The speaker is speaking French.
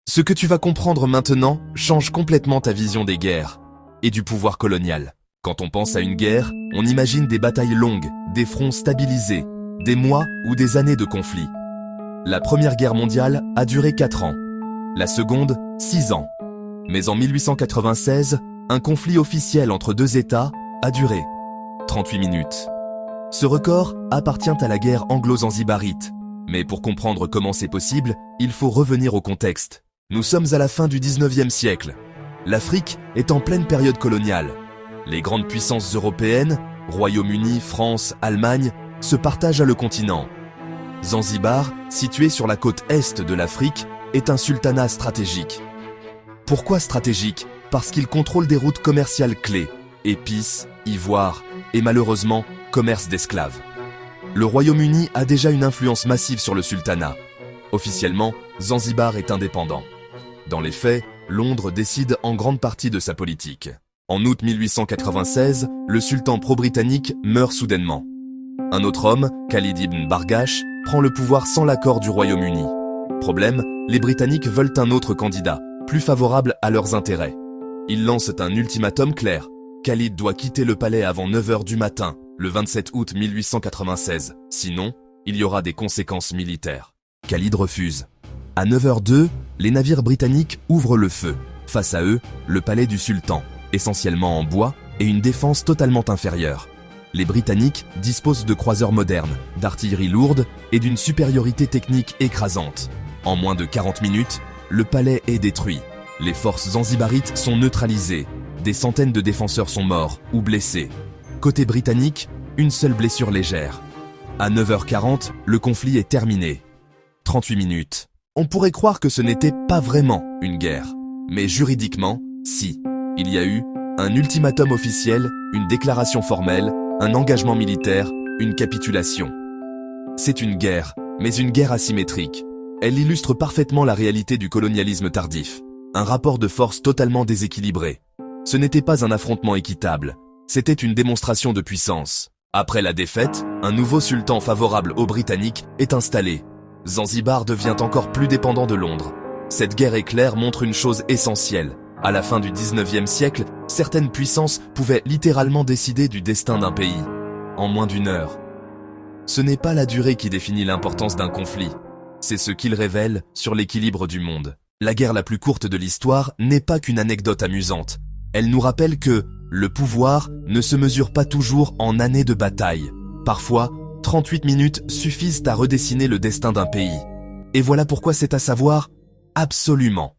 Ce que tu vas comprendre maintenant change complètement ta vision des guerres et du pouvoir colonial. Quand on pense à une guerre, on imagine des batailles longues, des fronts stabilisés, des mois ou des années de conflit. La Première Guerre mondiale a duré 4 ans, la Seconde, 6 ans. Mais en 1896, un conflit officiel entre deux États a duré 38 minutes. Ce record appartient à la guerre anglo-zanzibarite. Mais pour comprendre comment c'est possible, il faut revenir au contexte. Nous sommes à la fin du 19e siècle. L'Afrique est en pleine période coloniale. Les grandes puissances européennes, Royaume-Uni, France, Allemagne, se partagent le continent. Zanzibar, situé sur la côte est de l'Afrique, est un sultanat stratégique. Pourquoi stratégique? Parce qu'il contrôle des routes commerciales clés, épices, ivoire et malheureusement, commerce d'esclaves. Le Royaume-Uni a déjà une influence massive sur le sultanat. Officiellement, Zanzibar est indépendant. Dans les faits, Londres décide en grande partie de sa politique. En août 1896, le sultan pro-britannique meurt soudainement. Un autre homme, Khalid ibn Bargash, prend le pouvoir sans l'accord du Royaume-Uni. Problème, les Britanniques veulent un autre candidat, plus favorable à leurs intérêts. Ils lancent un ultimatum clair. Khalid doit quitter le palais avant 9h du matin, le 27 août 1896. Sinon, il y aura des conséquences militaires. Khalid refuse. À 9h02, les navires britanniques ouvrent le feu. Face à eux, le palais du sultan, essentiellement en bois, et une défense totalement inférieure. Les Britanniques disposent de croiseurs modernes, d'artillerie lourde et d'une supériorité technique écrasante. En moins de 40 minutes, le palais est détruit. Les forces zanzibarites sont neutralisées. Des centaines de défenseurs sont morts ou blessés. Côté britannique, une seule blessure légère. À 9h40, le conflit est terminé. 38 minutes. On pourrait croire que ce n'était pas vraiment une guerre. Mais juridiquement, si. Il y a eu un ultimatum officiel, une déclaration formelle, un engagement militaire, une capitulation. C'est une guerre, mais une guerre asymétrique. Elle illustre parfaitement la réalité du colonialisme tardif. Un rapport de force totalement déséquilibré. Ce n'était pas un affrontement équitable, c'était une démonstration de puissance. Après la défaite, un nouveau sultan favorable aux Britanniques est installé. Zanzibar devient encore plus dépendant de Londres. Cette guerre éclair montre une chose essentielle. À la fin du 19e siècle, certaines puissances pouvaient littéralement décider du destin d'un pays, en moins d'une heure. Ce n'est pas la durée qui définit l'importance d'un conflit, c'est ce qu'il révèle sur l'équilibre du monde. La guerre la plus courte de l'histoire n'est pas qu'une anecdote amusante. Elle nous rappelle que le pouvoir ne se mesure pas toujours en années de bataille. Parfois, 38 minutes suffisent à redessiner le destin d'un pays. Et voilà pourquoi c'est à savoir absolument